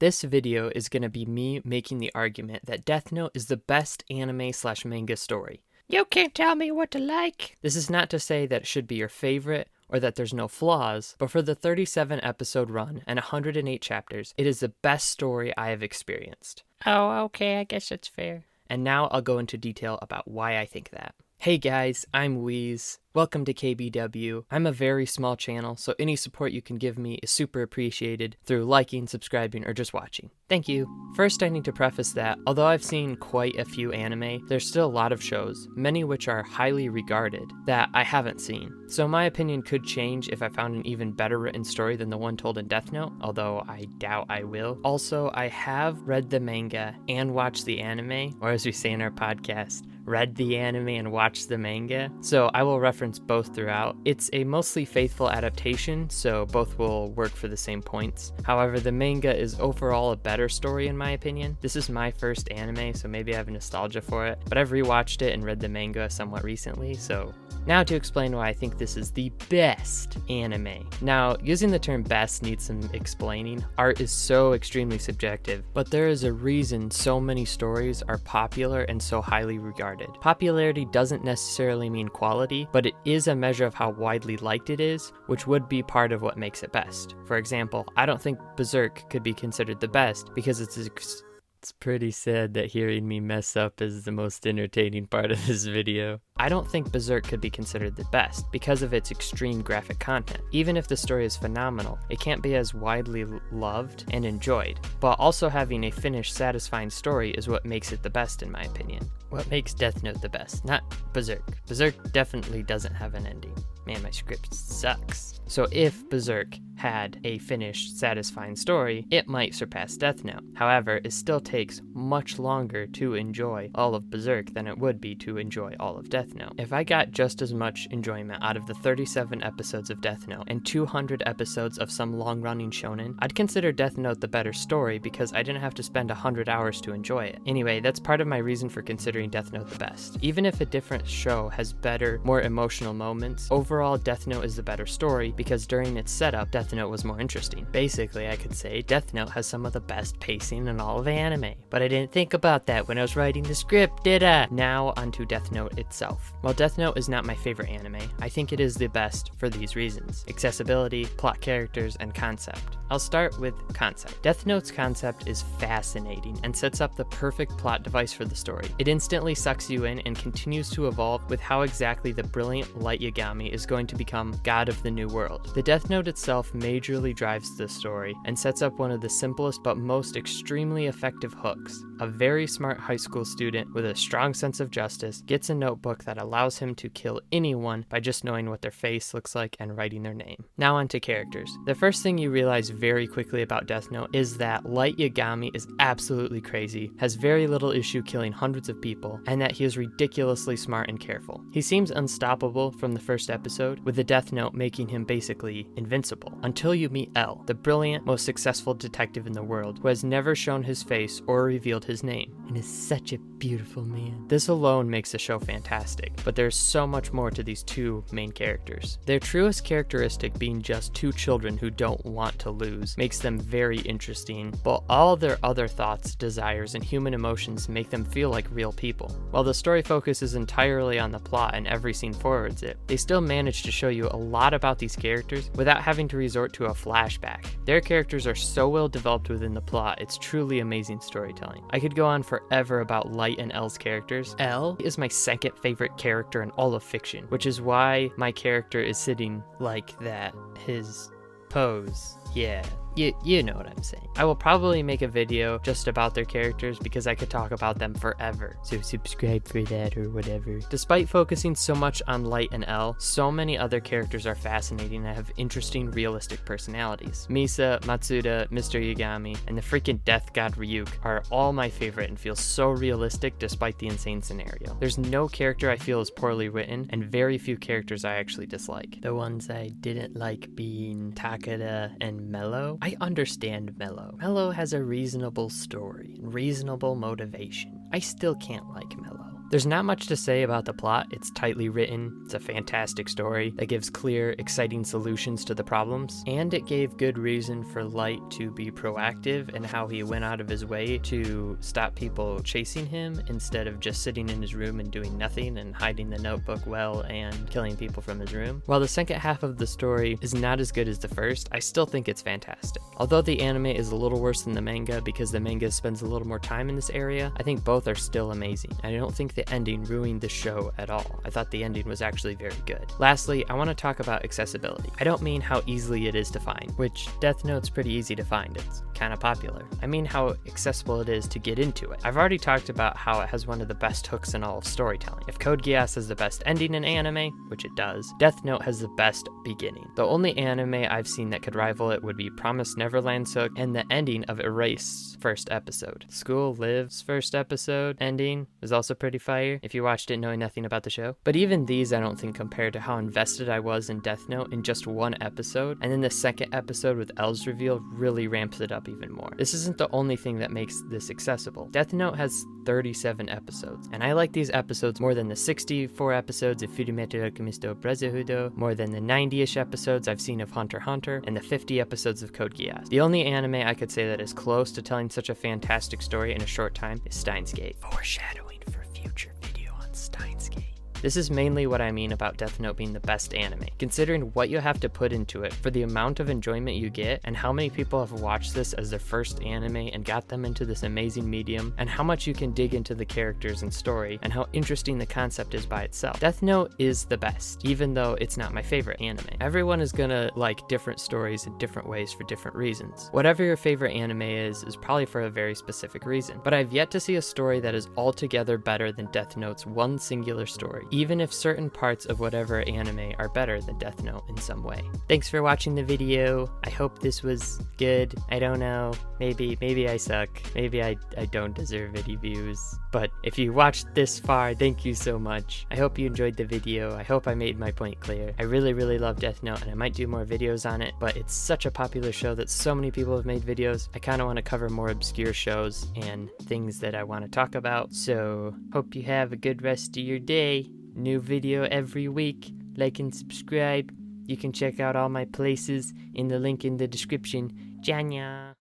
This video is going to be me making the argument that Death Note is the best anime/manga story. You can't tell me what to like. This is not to say that it should be your favorite or that there's no flaws, but for the 37 episode run and 108 chapters, it is the best story I have experienced. Oh, okay, I guess that's fair. And now I'll go into detail about why I think that. Hey guys, I'm Wheeze. Welcome to KBW. I'm a very small channel, so any support you can give me is super appreciated through liking, subscribing, or just watching. Thank you. First, I need to preface that, although I've seen quite a few anime, there's still a lot of shows, many which are highly regarded, that I haven't seen. So my opinion could change if I found an even better written story than the one told in Death Note, although I doubt I will. Also, I have read the manga and watched the anime, or as we say in our podcast, read the anime and watched the manga, so I will reference both throughout. It's a mostly faithful adaptation, so both will work for the same points. However, the manga is overall a better story in my opinion. This is my first anime, so maybe I have nostalgia for it, but I've rewatched it and read the manga somewhat recently, so now to explain why I think this is the best anime. Now, using the term best needs some explaining. Art is so extremely subjective, but there is a reason so many stories are popular and so highly regarded. Popularity doesn't necessarily mean quality, but it is a measure of how widely liked it is, which would be part of what makes it best. For example, I don't think Berserk could be considered the best because it's pretty sad that hearing me mess up is the most entertaining part of this video. I don't think Berserk could be considered the best because of its extreme graphic content. Even if the story is phenomenal, it can't be as widely loved and enjoyed. But also having a finished, satisfying story is what makes it the best in my opinion. What makes Death Note the best, not Berserk. Berserk definitely doesn't have an ending. Man, my script sucks. So if Berserk had a finished, satisfying story, it might surpass Death Note. However, it still takes much longer to enjoy all of Berserk than it would be to enjoy all of Death Note. If I got just as much enjoyment out of the 37 episodes of Death Note and 200 episodes of some long-running shonen, I'd consider Death Note the better story because I didn't have to spend 100 hours to enjoy it. Anyway, that's part of my reason for considering Death Note the best. Even if a different show has better, more emotional moments, overall Death Note is the better story because during its setup, Death Note was more interesting. Basically, I could say Death Note has some of the best pacing in all of anime. But I didn't think about that when I was writing the script, did I? Now onto Death Note itself. While Death Note is not my favorite anime, I think it is the best for these reasons: accessibility, plot characters, and concept. I'll start with concept. Death Note's concept is fascinating and sets up the perfect plot device for the story. It instantly sucks you in and continues to evolve with how exactly the brilliant Light Yagami is going to become God of the New World. The Death Note itself majorly drives the story and sets up one of the simplest but most extremely effective hooks. A very smart high school student with a strong sense of justice gets a notebook that allows him to kill anyone by just knowing what their face looks like and writing their name. Now onto characters. The first thing you realize very quickly about Death Note is that Light Yagami is absolutely crazy, has very little issue killing hundreds of people, and that he is ridiculously smart and careful. He seems unstoppable from the first episode, with the Death Note making him basically invincible, until you meet L, the brilliant, most successful detective in the world, who has never shown his face or revealed his name, and is such a beautiful man. This alone makes the show fantastic, but there's so much more to these two main characters. Their truest characteristic being just two children who don't want to lose makes them very interesting, but all their other thoughts, desires, and human emotions make them feel like real people. While the story focuses entirely on the plot and every scene forwards it, they still manage to show you a lot about these characters without having to resort to a flashback. Their characters are so well developed within the plot, it's truly amazing storytelling. I could go on forever about Light and L's characters. L is my second favorite character in all of fiction, which is why my character is sitting like that. His pose. Yeah. You know what I'm saying. I will probably make a video just about their characters because I could talk about them forever, so subscribe for that or whatever. Despite focusing so much on Light and L, so many other characters are fascinating and have interesting, realistic personalities. Misa, Matsuda, Mr. Yagami, and the freaking Death God Ryuk are all my favorite and feel so realistic despite the insane scenario. There's no character I feel is poorly written, and very few characters I actually dislike. The ones I didn't like being Takada and Mello. I understand Mello. Mello has a reasonable story and reasonable motivation. I still can't like Mello. There's not much to say about the plot. It's tightly written, it's a fantastic story that gives clear, exciting solutions to the problems, and it gave good reason for Light to be proactive in how he went out of his way to stop people chasing him instead of just sitting in his room and doing nothing and hiding the notebook well and killing people from his room. While the second half of the story is not as good as the first, I still think it's fantastic. Although the anime is a little worse than the manga because the manga spends a little more time in this area, I think both are still amazing. I don't think the ending ruined the show at all. I thought the ending was actually very good. Lastly, I want to talk about accessibility. I don't mean how easily it is to find, which Death Note's pretty easy to find. It's kind of popular. I mean how accessible it is to get into it. I've already talked about how it has one of the best hooks in all of storytelling. If Code Geass has the best ending in anime, which it does, Death Note has the best beginning. The only anime I've seen that could rival it would be Promised Neverland's hook and the ending of Erased's first episode. School Live's first episode ending was also pretty fire if you watched it knowing nothing about the show. But even these I don't think compare to how invested I was in Death Note in just one episode, and then the second episode with L's reveal really ramps it up even more. This isn't the only thing that makes this accessible. Death Note has 37 episodes, and I like these episodes more than the 64 episodes of Fullmetal Alchemist Brotherhood, more than the 90-ish episodes I've seen of Hunter x Hunter, and the 50 episodes of Code Geass. The only anime I could say that is close to telling such a fantastic story in a short time is Steins Gate. Foreshadowing for future video on Steins Gate. This is mainly what I mean about Death Note being the best anime, considering what you have to put into it for the amount of enjoyment you get, and how many people have watched this as their first anime and got them into this amazing medium, and how much you can dig into the characters and story, and how interesting the concept is by itself. Death Note is the best, even though it's not my favorite anime. Everyone is gonna like different stories in different ways for different reasons. Whatever your favorite anime is probably for a very specific reason, but I've yet to see a story that is altogether better than Death Note's one singular story, even if certain parts of whatever anime are better than Death Note in some way. Thanks for watching the video. I hope this was good. I don't know. Maybe I suck. Maybe I don't deserve any views. But if you watched this far, thank you so much. I hope you enjoyed the video. I hope I made my point clear. I really love Death Note, and I might do more videos on it, but it's such a popular show that so many people have made videos. I kind of want to cover more obscure shows and things that I want to talk about. So hope you have a good rest of your day. New video every week. Like and subscribe. You can check out all my places in the link in the description. Janya.